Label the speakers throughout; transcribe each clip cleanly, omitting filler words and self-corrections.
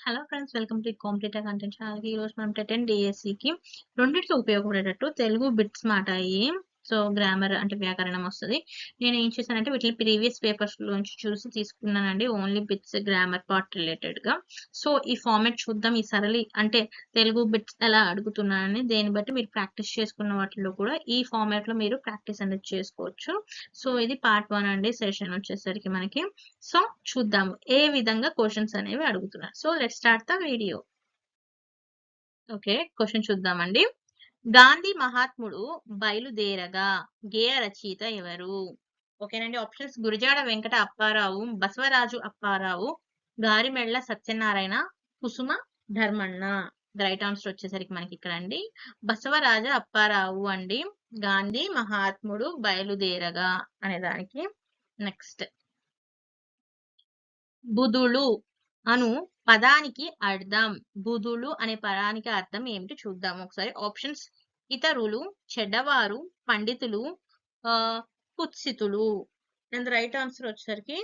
Speaker 1: Hello friends, welcome to competitive content ఛానల్‌కి. ఈరోజు మనం టెట్ అండ్ డిఎస్సికి రెండిటికి ఉపయోగపడేటట్టు తెలుగు బిట్స్ మాట అయ్యి. సో, గ్రామర్ అంటే వ్యాకరణం వస్తది. నేను ఏం చేశానంటే వీటిని ప్రీవియస్ పేపర్స్‌లోంచి చూసి తీసుకున్నానండి. ఓన్లీ బిట్స్ గ్రామర్ పార్ట్ రిలేటెడ్‌గా. సో, ఈ ఫార్మాట్ చూద్దాం. ఈ సరళి అంటే తెలుగు బిట్స్ ఎలా అడుగుతున్నానని దేన్ని బట్టి మీరు ప్రాక్టీస్ చేసుకున్న వాటిలో కూడా ఈ ఫార్మాట్‌లో మీరు ప్రాక్టీస్ అనేది చేసుకోవచ్చు. సో, ఇది పార్ట్ 1 అండి. సెషన్ వచ్చేసరికి మనకి. సో, చూద్దాము ఏ విధంగా క్వెషన్స్ అనేవి అడుగుతున్నారు. So, let's start the video. Okay, question చూద్దామండి. గాంధీ మహాత్ముడు బయలుదేరగా గేయ రచయిత ఎవరు? ఓకేనండి. Options: Gurajada Venkata Apparao, Basavaraju Apparao, Garimella Satyanarayana, Kusuma Dharmanna. The right answer వచ్చేసరికి మనకి ఇక్కడ అండి బసవరాజ అప్పారావు అండి. గాంధీ మహాత్ముడు బయలుదేరగా అనే దానికి. నెక్స్ట్, బుధులు అను పదానికి అర్థం. బుధులు అనే పదానికి అర్థం ఏమిటి చూద్దాం ఒకసారి. ఆప్షన్స్: ఇతరులు, చెడ్డవారు, పండితులు, కుత్సితులు. అండ్ రైట్ ఆన్సర్ వచ్చేసరికి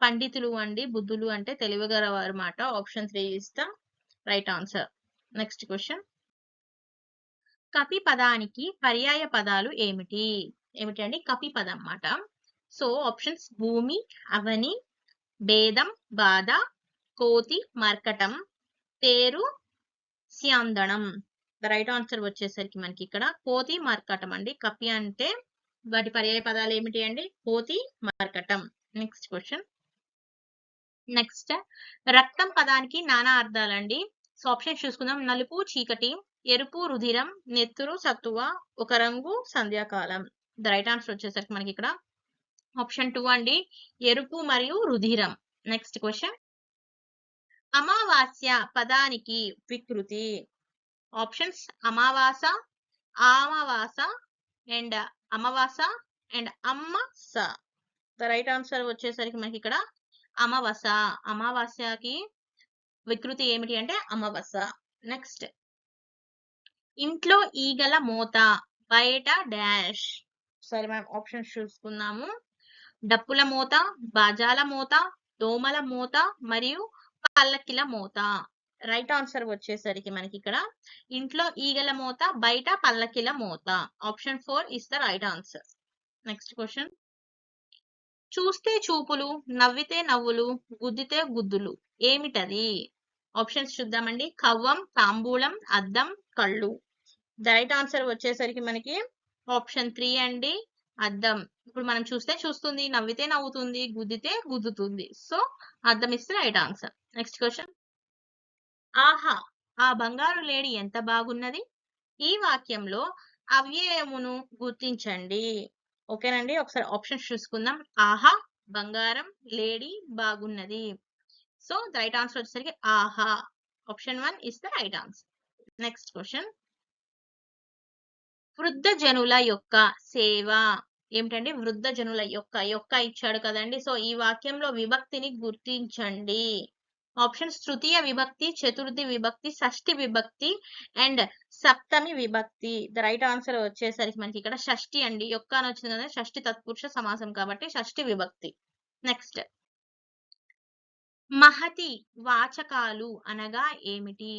Speaker 1: పండితులు అండి. బుద్ధులు అంటే తెలివిగలవారు మాట. Option 3 is the right answer. Next question. కపి పదానికి పర్యాయ పదాలు ఏమిటి? ఏమిటి అండి కపి పదం అన్నమాట. సో, ఆప్షన్స్: భూమి, అవని, భేదం, బాధ, కోతి, మర్కటం, తేరు, స్యందనం. ద రైట్ ఆన్సర్ వచ్చేసరికి మనకి ఇక్కడ కోతి, మర్కటం అండి. కపి అంటే వాటి పర్యాయ పదాలు ఏమిటి అండి? కోతి, మర్కటం. Next question. నెక్స్ట్, రక్తం పదానికి నానా అర్థాలండి. సో, ఆప్షన్ చూసుకుందాం. నలుపు చీకటి, ఎరుపు రుధిరం, నెత్తురు సత్తువ, ఒక రంగు సంధ్యాకాలం. ద రైట్ ఆన్సర్ వచ్చేసరికి మనకి ఇక్కడ ఆప్షన్ 2 అండి, ఎరుపు మరియు రుధిరం. Next question. అమావాస్య పదానికి వికృతి. ఆప్షన్స్: అమావాస, ఆమవాస, అండ్ అమావాస, అండ్ అమ్మస. ద రైట్ ఆన్సర్ వచ్చేసరికి మనకి ఇక్కడ అమావాస. అమావాస్యకి వికృతి ఏమిటి అంటే అమావాస. నెక్స్ట్, ఇంట్లో ఈగల మోత, బయట డాష్. సరే, మనం ఆప్షన్స్ చూసుకుందాము. డప్పుల మోత, బాజాల మోత, దోమల మోత మరియు పల్లకిల మోత. రైట్ ఆన్సర్ వచ్చేసరికి మనకి ఇక్కడ ఇంట్లో ఈగల మోత, బయట పల్లకిల మోత. Option 4 is the right answer. Next question. చూస్తే చూపులు, నవ్వితే నవ్వులు, గుద్దితే గుద్దులు. ఏమిటది? ఆప్షన్స్ చూద్దామండి. కవ్వం, తాంబూలం, అద్దం, కళ్ళు. ద రైట్ ఆన్సర్ వచ్చేసరికి మనకి ఆప్షన్ 3 అండి, అద్దం. ఇప్పుడు మనం చూస్తే చూస్తుంది, నవ్వితే నవ్వుతుంది, గుద్దితే గుద్దుతుంది. సో, అద్దం is the right answer. Next question. ఆహా, ఆ బంగారు లేడి ఎంత బాగున్నది. ఈ వాక్యంలో అవ్యయమును గుర్తించండి. ఓకేనండి, ఒకసారి ఆప్షన్స్ చూసుకుందాం. ఆహా, బంగారం, లేడీ, బాగున్నది. సో, ద రైట్ ఆన్సర్ వచ్చేసరికి ఆహా. Option 1 is the right answer. Next question. వృద్ధ జనుల యొక్క సేవ. ఏమిటండి వృద్ధ జనుల యొక్క ఇచ్చాడు కదండి. సో, ఈ వాక్యంలో విభక్తిని గుర్తించండి. ఆప్షన్స్: తృతీయ విభక్తి, చతుర్థి విభక్తి, షష్ఠి విభక్తి, అండ్ సప్తమి విభక్తి. ద రైట్ ఆన్సర్ వచ్చేసరికి మనకి ఇక్కడ షష్ఠి అండి. యొక్క అని వచ్చింది కదా, షష్ఠి తత్పురుష సమాసం కాబట్టి షష్ఠి విభక్తి. నెక్స్ట్, మహతి వాచకాలు అనగా ఏమిటి?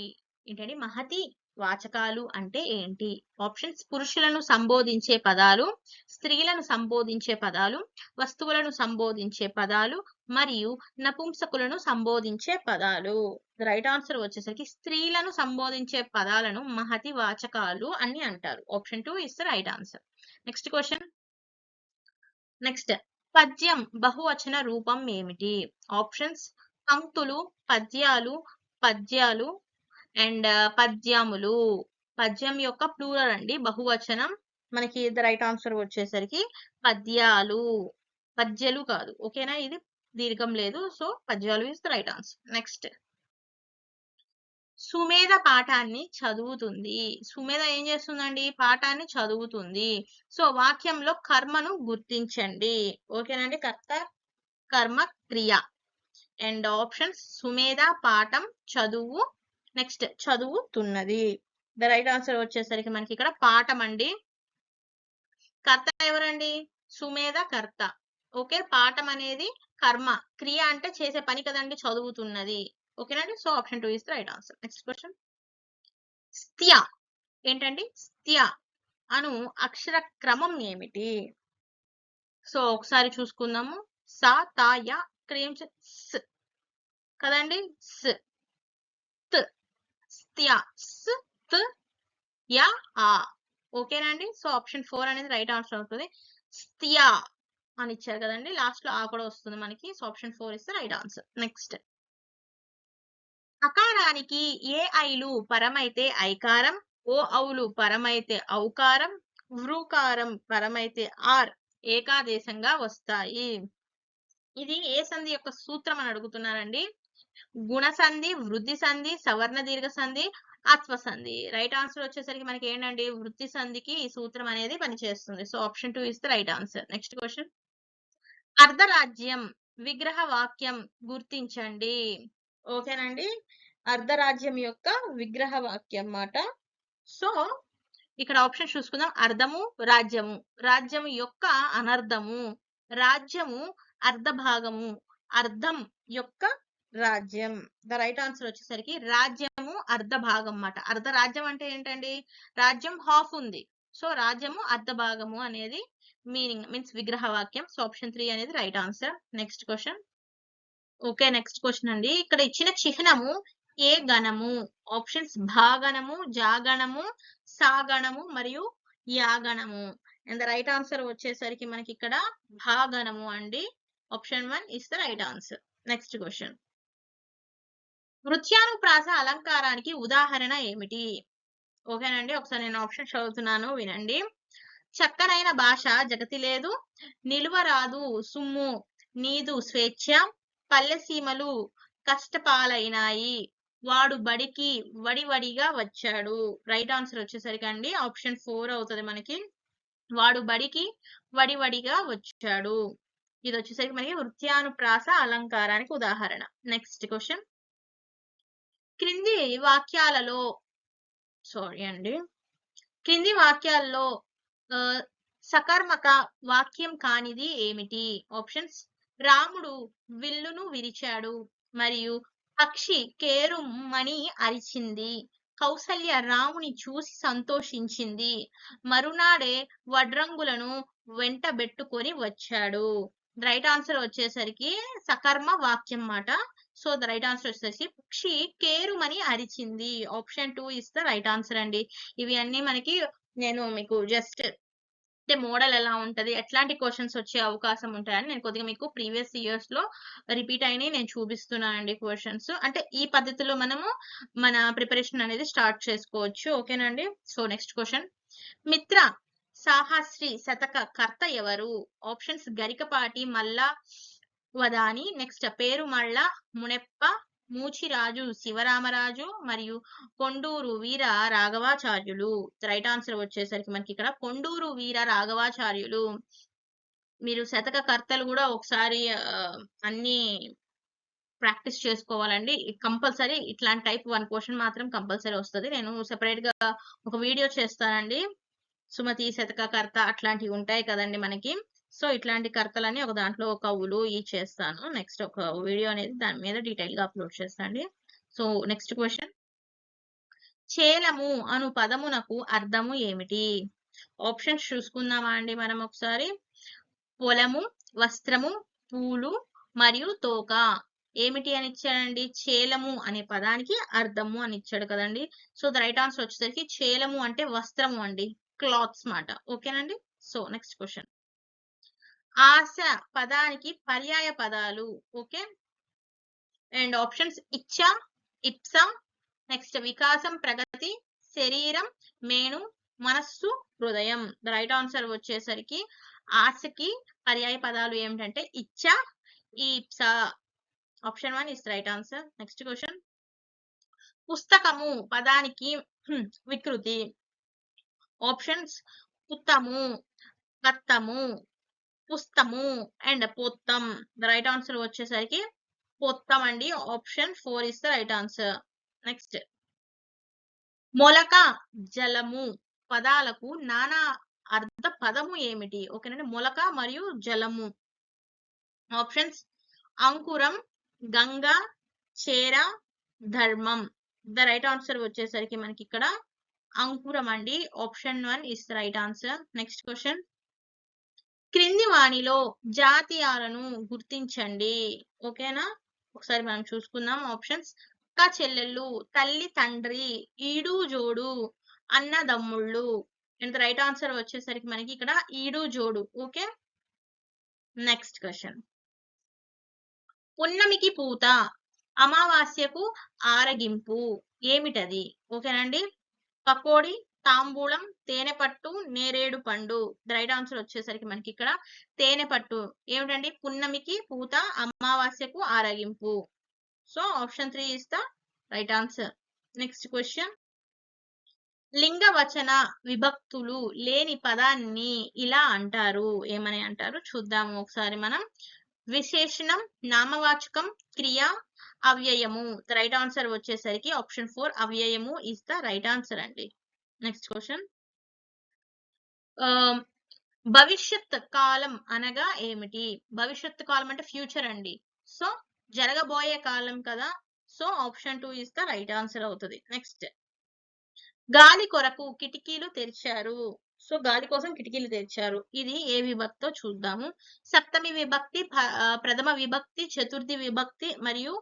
Speaker 1: ఏంటండి మహతి వాచకాలు అంటే ఏంటి? ఆప్షన్స్: పురుషులను సంబోధించే పదాలు, స్త్రీలను సంబోధించే పదాలు, వస్తువులను సంబోధించే పదాలు మరియు నపుంసకులను సంబోధించే పదాలు. రైట్ ఆన్సర్ వచ్చేసరికి స్త్రీలను సంబోధించే పదాలను మహతి వాచకాలు అని అంటారు. Option 2 is the right answer. Next question. Next, పద్యం బహువచన రూపం ఏమిటి? ఆప్షన్స్: పంక్తులు, పద్యాలు, పద్యాలు, అండ్ పద్యములు. పద్యం యొక్క ప్లూరల్ అండి, బహువచనం. మనకి ద రైట్ ఆన్సర్ వచ్చేసరికి పద్యాలు. పద్యాలు కాదు, ఓకేనా? ఇది దీర్ఘం లేదు. సో, పద్యాలు is the right answer. Next, Sumedha పాఠాన్ని చదువుతుంది. సుమేధ ఏం చేస్తుందండి? పాఠాన్ని చదువుతుంది. సో, వాక్యంలో కర్మను గుర్తించండి. ఓకేనండి, కర్త, కర్మ, క్రియ. అండ్ ఆప్షన్స్: సుమేధ పాఠం, చదువు, నెక్స్ట్ చదువుతున్నది. ద రైట్ ఆన్సర్ వచ్చేసరికి మనకి ఇక్కడ పాఠం అండి. కర్త ఎవరండి? సుమేధ కర్త. ఓకే, పాఠం అనేది కర్మ, క్రియ అంటే చేసే పని కదండి, చదువుతున్నది. ఓకేనండి. So option 2 is the right answer. Next question. స్థ్య ఏంటండి? స్థ్య అను అక్షర క్రమం ఏమిటి? సో ఒకసారి చూసుకుందాము. సా, తా, యా, ఇక్కడ ఏం స్ కదండి. స్, త్, స్థ్య, స్, త్, యా, ఆ. ఓకేనండి. సో ఆప్షన్ 4 అనేది రైట్ ఆన్సర్ అవుతుంది. స్థ్య అని ఇచ్చారు కదండి. లాస్ట్ లో ఆ కూడా వస్తుంది మనకి. So option 4 is the right answer. Next. అకారానికి ఏ ఐలు పరమైతే ఐకారం, ఓ ఔలు పరమైతే ఔకారం, వృకారం పరమైతే ఆర్ ఏకాదేశంగా వస్తాయి. ఇది ఏ సంధి యొక్క సూత్రం అని అడుగుతున్నారండి. గుణ సంధి, వృద్ధి సంధి, సవర్ణ దీర్ఘ సంధి, అత్వ సంధి. రైట్ ఆన్సర్ వచ్చేసరికి మనకి ఏంటండి, వృద్ధి సంధికి ఈ సూత్రం అనేది పనిచేస్తుంది. So option 2 is the right answer. Next question. అర్ధరాజ్యం విగ్రహ వాక్యం గుర్తించండి. ఓకేనండి. అర్ధరాజ్యం యొక్క విగ్రహ వాక్యం మాట. సో ఇక్కడ ఆప్షన్ చూసుకుందాం. అర్ధము, రాజ్యము. రాజ్యము యొక్క అనర్థము. రాజ్యము అర్ధ భాగము. అర్ధం యొక్క రాజ్యం. ద రైట్ ఆన్సర్ వచ్చేసరికి రాజ్యము అర్ధ భాగం అన్నమాట. అర్ధ రాజ్యం అంటే ఏంటండి? రాజ్యం హాఫ్ ఉంది. సో రాజ్యము అర్ధ భాగము అనేది మీనింగ్ మీన్స్ విగ్రహ వాక్యం. సో ఆప్షన్ 3 అనేది right answer. Next question. Okay, next question అండి. ఇక్కడ ఇచ్చిన చిహ్నము ఏ గణము? ఆప్షన్స్ భాగణము, జాగణము, సాగణము మరియు యాగణము. అండ్ ద రైట్ ఆన్సర్ వచ్చేసరికి మనకి ఇక్కడ భాగణము అండి. Option 1 is the right answer. Next question. నృత్యానుప్రాస అలంకారానికి ఉదాహరణ ఏమిటి? ఓకేనండి. ఒకసారి నేను ఆప్షన్ చదువుతున్నాను, వినండి. చక్కనైన భాష జగతి లేదు, నిలువరాదు సుమ్ము నీదు స్వేచ్ఛ, పల్లెసీమలు కష్టపాలైనాయి, వాడు బడికి వడివడిగా వచ్చాడు. రైట్ ఆన్సర్ వచ్చేసరికి అండి ఆప్షన్ 4 అవుతుంది మనకి. వాడు బడికి వడివడిగా వచ్చాడు. ఇది వచ్చేసరికి మనకి నృత్యానుప్రాస అలంకారానికి ఉదాహరణ. Next question. క్రింది వాక్యాలలో క్రింది వాక్యాల్లో సకర్మక వాక్యం కానిది ఏమిటి? ఆప్షన్స్. రాముడు విల్లును విరిచాడు మరియు పక్షి కేరుమని అరిచింది. కౌసల్య రాముని చూసి సంతోషించింది. మరునాడే వడ్రంగులను వెంటబెట్టుకొని వచ్చాడు. రైట్ ఆన్సర్ వచ్చేసరికి సకర్మ వాక్యం మాట. సో ద రైట్ ఆన్సర్ వచ్చేసి పక్షి కేరుమని అరిచింది. Option 2 is the right answer అండి. ఇవి అన్ని మనకి నేను మీకు జస్ట్ అంటే మోడల్ ఎలా ఉంటది, ఎట్లాంటి క్వశ్చన్స్ వచ్చే అవకాశం ఉంటాయని నేను కొద్దిగా మీకు ప్రీవియస్ ఇయర్స్ లో రిపీట్ అయినాయి నేను చూపిస్తున్నానండి క్వశ్చన్స్. అంటే ఈ పద్ధతిలో మనము మన ప్రిపరేషన్ అనేది స్టార్ట్ చేసుకోవచ్చు. ఓకేనండి. So next question. మిత్ర సాహస్రి శతక కర్త ఎవరు? ఆప్షన్స్ గరికపాటి మల్ల వదాని, నెక్స్ట్ పేరుమళ్ళ మునెప్ప, మూచిరాజు శివరామరాజు మరియు కొండూరు వీర రాఘవాచార్యులు. రైట్ ఆన్సర్ వచ్చేసరికి మనకి ఇక్కడ కొండూరు వీర రాఘవాచార్యులు. మీరు శతక కర్తలు కూడా ఒకసారి అన్ని ప్రాక్టీస్ చేసుకోవాలండి. కంపల్సరీ ఇట్లాంటి టైప్ 1 క్వశ్చన్ మాత్రం కంపల్సరీ వస్తుంది. నేను సెపరేట్ గా ఒక వీడియో చేస్తానండి. సుమతి శతక కర్త అట్లాంటివి ఉంటాయి కదండి మనకి. సో ఇట్లాంటి కర్తలని ఒక దాంట్లో కవులు ఈ చేస్తాను. నెక్స్ట్ ఒక వీడియో అనేది దాని మీద డీటెయిల్ గా అప్లోడ్ చేస్తాండి. So next question. చేలము అను పదమునకు అర్థము ఏమిటి? ఆప్షన్స్ చూసుకుందామా అండి మనం ఒకసారి. పొలము, వస్త్రము, పూలు మరియు తోక. ఏమిటి అని ఇచ్చాడండి? చేలము అనే పదానికి అర్థము అని ఇచ్చాడు కదండి. సో ద రైట్ ఆన్సర్ వచ్చేసరికి చేలము అంటే వస్త్రము అండి, క్లాత్స్ మాట. ఓకేనండి. So next question. ఆశ పదానికి పర్యాయ పదాలు. ఓకే. అండ్ ఆప్షన్స్ ఇచ్చ, ఇప్స, నెక్స్ట్ వికాసం, ప్రగతి, శరీరం, మేను, మనస్సు, హృదయం. ద రైట్ ఆన్సర్ వచ్చేసరికి ఆశకి పర్యాయ పదాలు ఏమిటంటే ఇచ్చ, ఈప్స. Option 1 is right answer. Next question. పుస్తకము పదానికి వికృతి. ఆప్షన్స్ పుత్తము, కత్తము, పుస్తము అండ్ పొత్తం. ద రైట్ ఆన్సర్ వచ్చేసరికి పొత్తం అండి. Option 4 is the right answer. Next. మొలక, జలము పదాలకు నానా అర్థ పదము ఏమిటి? ఓకేనండి. మొలక మరియు జలము. ఆప్షన్స్ అంకురం, గంగ, చేర, ధర్మం. ద రైట్ ఆన్సర్ వచ్చేసరికి మనకి ఇక్కడ అంకురం అండి. Option 1 is the right answer. Next question. క్రింది వాణిలో జాతీయాలను గుర్తించండి. ఓకేనా? ఒకసారి మనం చూసుకుందాం ఆప్షన్స్. అక్క చెల్లెళ్ళు, తల్లి తండ్రి, ఈడు జోడు, అన్నదమ్ముళ్ళు. అండ్ ద రైట్ ఆన్సర్ వచ్చేసరికి మనకి ఇక్కడ ఈడు జోడు. ఓకే. Next question. పున్నమికి పూత, అమావాస్యకు ఆరగింపు. ఏమిటది? ఓకేనండి. పకోడి, తాంబూలం, తేనెపట్టు, నేరేడు పండు. ద రైట్ ఆన్సర్ వచ్చేసరికి మనకి ఇక్కడ తేనెపట్టు. ఏమిటండి? పున్నమికి పూత, అమావాస్యకు ఆరగింపు. So option 3 is the right answer. Next question. లింగవచన విభక్తులు లేని పదాన్ని ఇలా అంటారు. ఏమని అంటారు చూద్దాము ఒకసారి మనం. విశేషణం, నామవాచకం, క్రియ, అవ్యయము. ద రైట్ ఆన్సర్ వచ్చేసరికి ఆప్షన్ 4 అవ్యయము ఇస్ ద రైట్ ఆన్సర్ అండి. Next question. భవిష్యత్ కాలం అనగా ఏమిటి? భవిష్యత్ కాలం అంటే ఫ్యూచర్ అండి. సో జరగబోయే కాలం కదా. So option 2 is the right answer అవుతుంది. నెక్స్ట్. గాలి కొరకు కిటికీలు తెరిచారు. సో గాలి కోసం కిటికీలు తెరిచారు. ఇది ఏ విభక్తో చూద్దాము. సప్తమి విభక్తి, ప్రథమ విభక్తి, చతుర్థి విభక్తి మరియు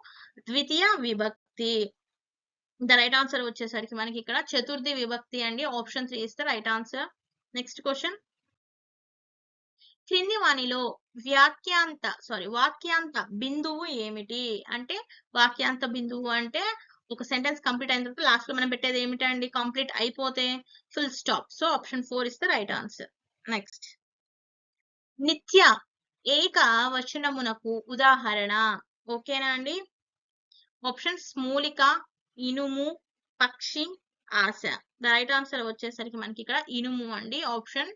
Speaker 1: ద్వితీయ విభక్తి. ద రైట్ ఆన్సర్ వచ్చేసరికి మనకి ఇక్కడ చతుర్థి విభక్తి అండి. Option 3 is the right answer. Next question. క్రింది వాణిలో వాక్యాంత బిందువు ఏమిటి? అంటే వాక్యాంత బిందువు అంటే ఒక సెంటెన్స్ కంప్లీట్ అయిన తర్వాత లాస్ట్ లో మనం పెట్టేది ఏమిటండి? కంప్లీట్ అయిపోతే full stop. So option 4 is the right answer. Next. నిత్య ఏక వచనమునకు ఉదాహరణ. ఓకేనా అండి. ఆప్షన్స్ మూలిక, ఇనుము, పక్షి, ఆశ. ద రైట్ ఆన్సర్ వచ్చేసరికి మనకి ఇక్కడ ఇనుము అండి. Option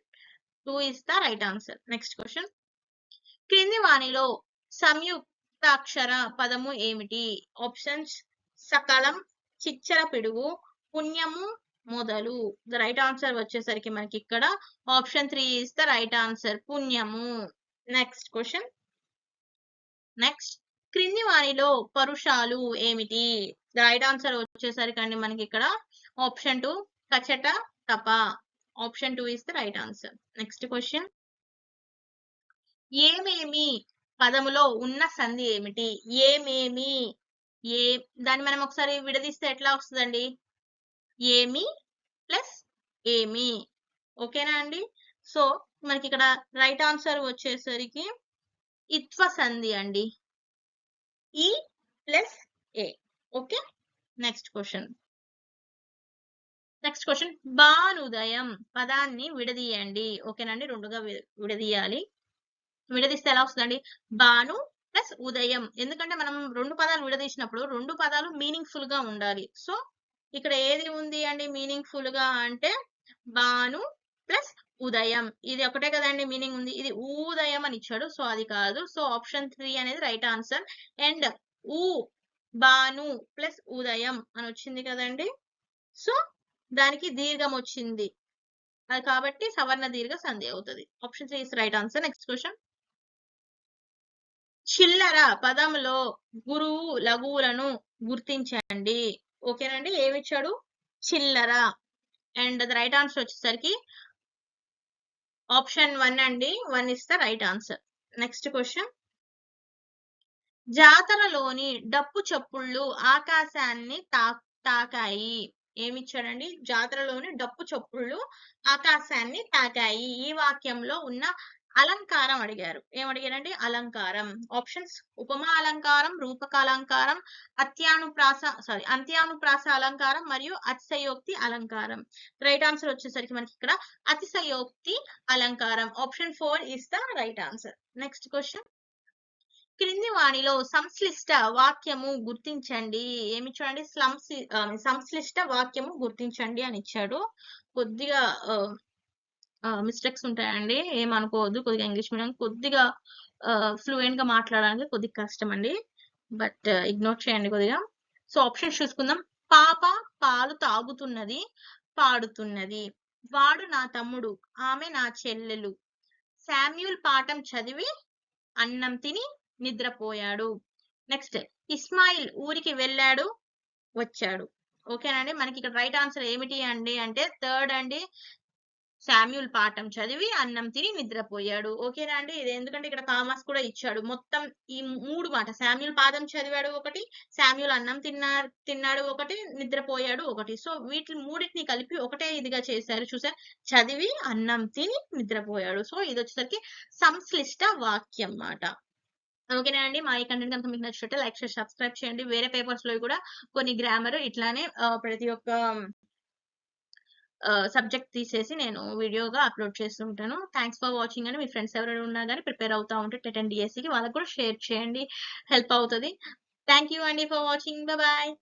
Speaker 1: 2 is the right answer. Next question. క్రింది వాణిలో సంయుక్తాక్షర పదము ఏమిటి? ఆప్షన్స్ సకలం, చిచ్చర పిడుగు, పుణ్యము, మొదలు. ద రైట్ ఆన్సర్ వచ్చేసరికి మనకి ఇక్కడ option 3 is the right answer, పుణ్యము. Next question. నెక్స్ట్. క్రింది వాణిలో పరుషాలు ఏమిటి? ద రైట్ ఆన్సర్ వచ్చేసరికి అండి మనకి ఇక్కడ ఆప్షన్ 2 కచట, తప. Option 2 is the right answer. Next question. ఏమేమి పదములో ఉన్న సంధి ఏమిటి? ఏమేమి దాన్ని మనం ఒకసారి విడదీస్తే ఎట్లా వస్తుందండి? ఏమి ప్లస్ ఏమి. ఓకేనా అండి. సో మనకి ఇక్కడ రైట్ ఆన్సర్ వచ్చేసరికి ఇత్వ సంధి అండి. ఈ ప్లస్ ఏ. ఓకే. Next question. భానుదయం పదాన్ని విడదీయండి. ఓకేనండి. రెండుగా విడదీయాలి. విడదీస్తే ఎలా వస్తుందండి? భాను ప్లస్ ఉదయం. ఎందుకంటే మనం రెండు పదాలు విడదీసినప్పుడు రెండు పదాలు మీనింగ్ఫుల్ గా ఉండాలి. సో ఇక్కడ ఏది ఉంది అండి మీనింగ్ఫుల్ గా అంటే భాను ప్లస్ ఉదయం. ఇది ఒకటే కదండి మీనింగ్ ఉంది. ఇది ఉదయం అని ఇచ్చాడు. సో అది కాదు. సో ఆప్షన్ 3 అనేది right answer. And Bhanu plus ఉదయం అని వచ్చింది కదండి. సో దానికి దీర్ఘం వచ్చింది. అది కాబట్టి సవర్ణ దీర్ఘ సంధి అవుతుంది. Option 3 is right answer. Next question. చిల్లర పదంలో గురువు లఘువులను గుర్తించండి. ఓకేనండి. ఏమిచ్చాడు? చిల్లర. అండ్ ద రైట్ ఆన్సర్ వచ్చేసరికి ఆప్షన్ 1 అండి. 1 is the right answer. Next question. జాతరలోని డప్పు చప్పుళ్ళు ఆకాశాన్ని తాకాయి. ఏమిచ్చాడండి? జాతరలోని డప్పు చప్పుళ్ళు ఆకాశాన్ని తాకాయి. ఈ వాక్యంలో ఉన్న అలంకారం అడిగారు. ఏమడిగారండి? అలంకారం. ఆప్షన్స్ ఉపమా అలంకారం, రూపక అలంకారం, అంత్యానుప్రాస అలంకారం మరియు అతిశయోక్తి అలంకారం. రైట్ ఆన్సర్ వచ్చేసరికి మనకి ఇక్కడ అతిశయోక్తి అలంకారం. Option 4 is the right answer. Next question. క్రింది వాణిలో సంశ్లిష్ట వాక్యము గుర్తించండి. ఏమి చూడండి? సంశ్లిష్ట వాక్యము గుర్తించండి అని ఇచ్చాడు. కొద్దిగా మిస్టేక్స్ ఉంటాయండి. ఏమనుకోవద్దు. కొద్దిగా ఇంగ్లీష్ మీడియం కొద్దిగా ఫ్లూయెంట్ గా మాట్లాడడానికి కొద్దిగా కష్టం అండి. బట్ ఇగ్నోర్ చేయండి కొద్దిగా. సో ఆప్షన్ చూసుకుందాం. పాప పాలు తాగుతున్నది, పాడుతున్నది. వాడు నా తమ్ముడు, ఆమె నా చెల్లెలు. శామ్యూల్ పాఠం చదివి అన్నం తిని నిద్రపోయాడు. నెక్స్ట్. ఇస్మాయిల్ ఊరికి వెళ్ళాడు, వచ్చాడు. ఓకేనండి. మనకి ఇక్కడ రైట్ ఆన్సర్ ఏమిటి అండి అంటే థర్డ్ అండి. శామ్యూల్ పాఠం చదివి అన్నం తిని నిద్రపోయాడు. ఓకేనా అండి. ఇది ఎందుకంటే ఇక్కడ కామర్స్ కూడా ఇచ్చాడు. మొత్తం ఈ 3 మాట శామ్యూల్ పాదం చదివాడు ఒకటి, శామ్యూల్ అన్నం తిన్నాడు ఒకటి, నిద్రపోయాడు ఒకటి. సో వీటి మూడిటిని కలిపి ఒకటే ఇదిగా చేశారు చూసారా? చదివి అన్నం తిని నిద్రపోయాడు. సో ఇదొచ్చేసరికి సంశ్లిష్ట వాక్యం మాట. ఓకేనా అండి. మా ఈ కంటెంట్ కనుక మీకు నచ్చినట్లయితే లైక్ చేసి సబ్స్క్రైబ్ చేయండి. వేరే పేపర్స్‌లో కూడా కొన్ని గ్రామర్ ఇట్లానే ప్రతి ఒక్క సబ్జెక్ట్ తీసేసి నేను వీడియోగా అప్‌లోడ్ చేస్తుంటాను. థాంక్స్ ఫర్ వాచింగ్ అండి. మీ ఫ్రెండ్స్ ఎవరైనా ఉన్నా గాని ప్రిపేర్ అవుతా ఉంటే టెట్ అండ్ డీఎస్సీకి వాళ్ళకి కూడా షేర్ చేయండి. హెల్ప్ అవుతది. థాంక్ యూ అండి ఫర్ వాచింగ్. బాయ్.